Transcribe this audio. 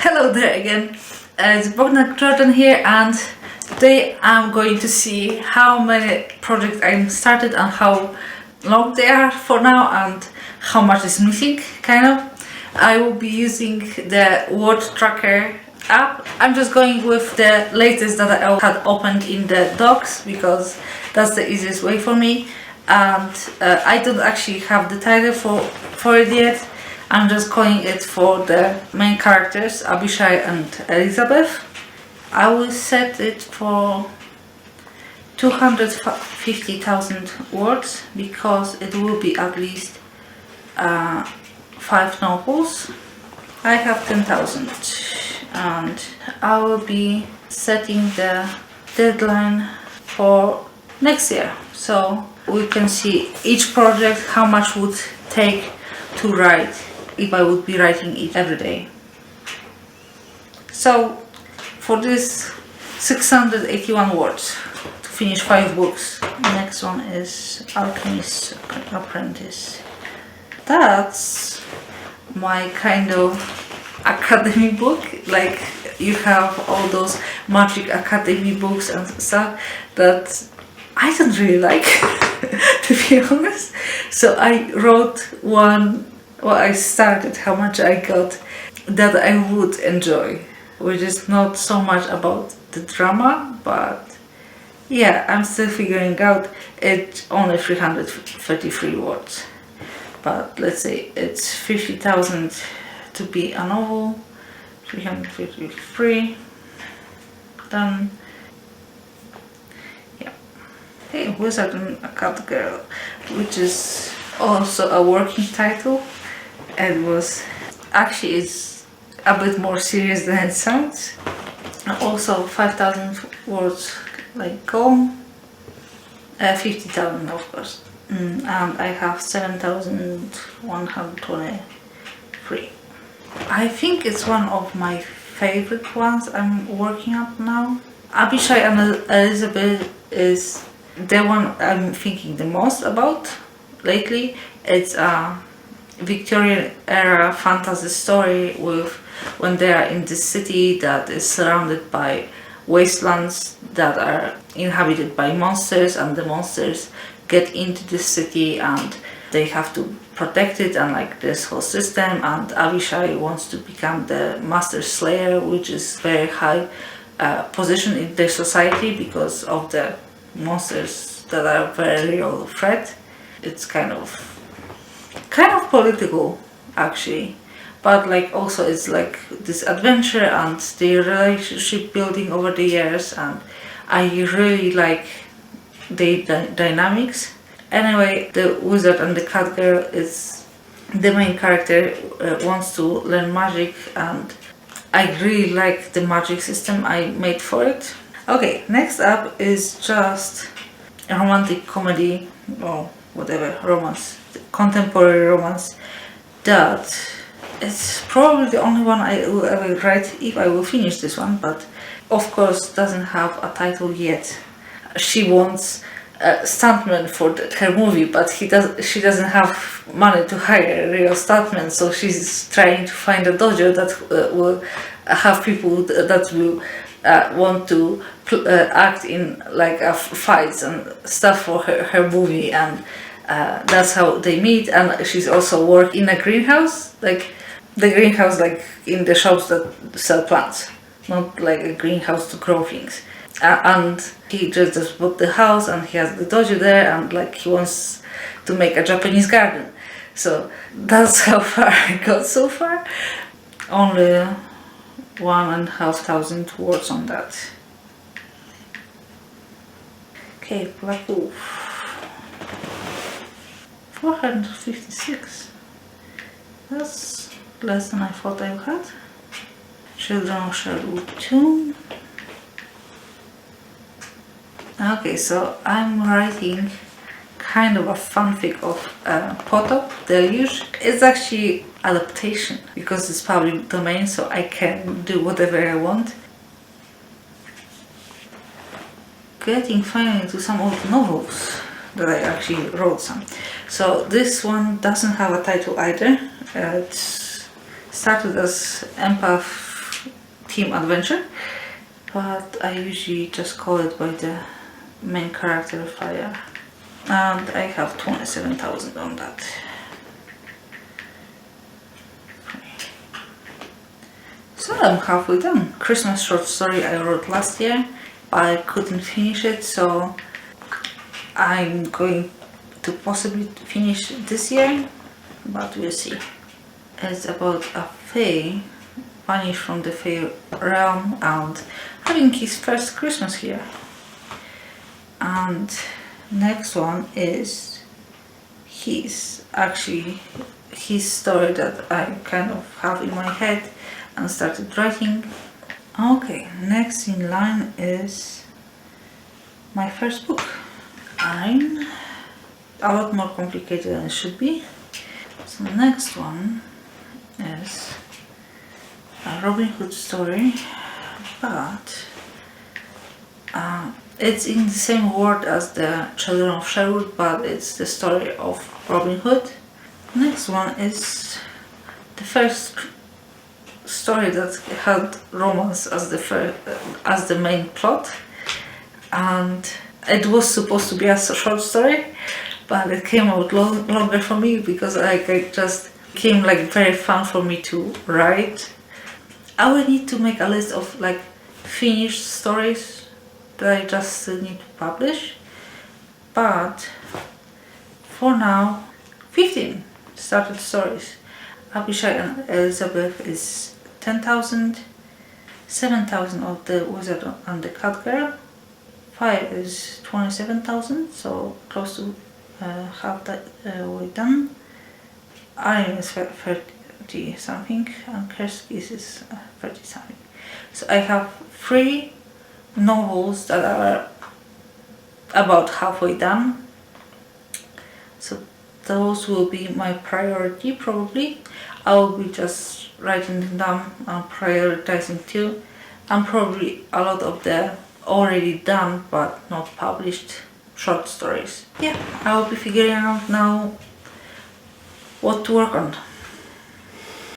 Hello there again, it's Bogdan Jordan here, and today I'm going to see how many projects I started and how long they are for now and how much is missing, kind of. I will be using the word tracker app. I'm just going with the latest that I had opened in the docs because that's the easiest way for me, and I don't actually have the title for it yet. I'm just calling it for the main characters, Abishai and Elizabeth. I will set it for 250,000 words because it will be at least 5 novels. I have 10,000 and I will be setting the deadline for next year. So we can see each project how much would take to write if I would be writing it every day. So for this 681 words to finish 5 books. Next one is Alchemist's Apprentice. That's my kind of academy book. Like, you have all those magic academy books and stuff that I don't really like to be honest. So I wrote one. Well, I started how much I got that I would enjoy, which is not so much about the drama, but yeah, I'm still figuring out. It's only 333 words, but let's say it's 50,000 to be a novel. 353. Then yeah. Hey, Wizard and a Cat Girl, which is also a working title. It was actually, it's a bit more serious than it sounds. And also 5,000 words like go, 50,000 of course, and I have 7,123. I think it's one of my favorite ones I'm working on now. Abishai and Elizabeth is the one I'm thinking the most about lately. It's a Victorian era fantasy story with when they are in this city that is surrounded by wastelands that are inhabited by monsters, and the monsters get into the city and they have to protect it, and like this whole system. And Abishai wants to become the master slayer, which is very high position in their society because of the monsters that are very real threat. It's kind of political actually, but like also it's like this adventure and the relationship building over the years, and I really like the dynamics. Anyway, the Wizard and the Cat Girl is the main character, wants to learn magic, and I really like the magic system I made for it. Okay, next up is just a romantic comedy or whatever, romance, contemporary romance, that it's probably the only one I will ever write if I will finish this one, but of course doesn't have a title yet. She wants a stuntman for her movie, but she doesn't have money to hire a real stuntman, so she's trying to find a dojo that will have people that will want to act in like fights and stuff for her movie, and that's how they meet. And she's also work in a greenhouse, like the greenhouse like in the shops that sell plants, not like a greenhouse to grow things. And he just bought the house and he has the dojo there, and like he wants to make a Japanese garden. So that's how far I got so far. Only 1,500 words on that. Okay, Black Wolf. 456. That's less than I thought I had. Children of Sherwood 2. Okay, so I'm writing kind of a fanfic of Potop Deluge. It's actually adaptation because it's public domain, so I can do whatever I want. Getting finally to some old novels that I actually wrote some. So this one doesn't have a title either. It started as Empath team adventure, but I usually just call it by the main character Fire, and I have 27,000 on that. So I'm halfway done. Christmas short story I wrote last year, but I couldn't finish it, so I'm going to possibly finish this year, but we'll see. It's about a fae vanished from the fae realm and having his first Christmas here. And next one is his story that I kind of have in my head and started writing. Okay, next in line is my first book. I'm a lot more complicated than it should be. So the next one is a Robin Hood story, but it's in the same world as the Children of Sherwood, but it's the story of Robin Hood. Next one is the first story that had romance as the main plot, and it was supposed to be a short story, but it came out longer for me because it just became very fun for me to write. I will need to make a list of finished stories that I just still need to publish, but for now 15 started stories. Abishai and Elizabeth is 10,000, 7,000 of the Wizard and the Cat Girl, 5 is 27,000, so close to half that way done. Aryan is 30 something and Kerskis is 30 something. So I have 3 novels that are about halfway done. So those will be my priority probably. I will be just writing them down and prioritizing too. And probably a lot of the already done but not published short stories. Yeah, I will be figuring out now what to work on.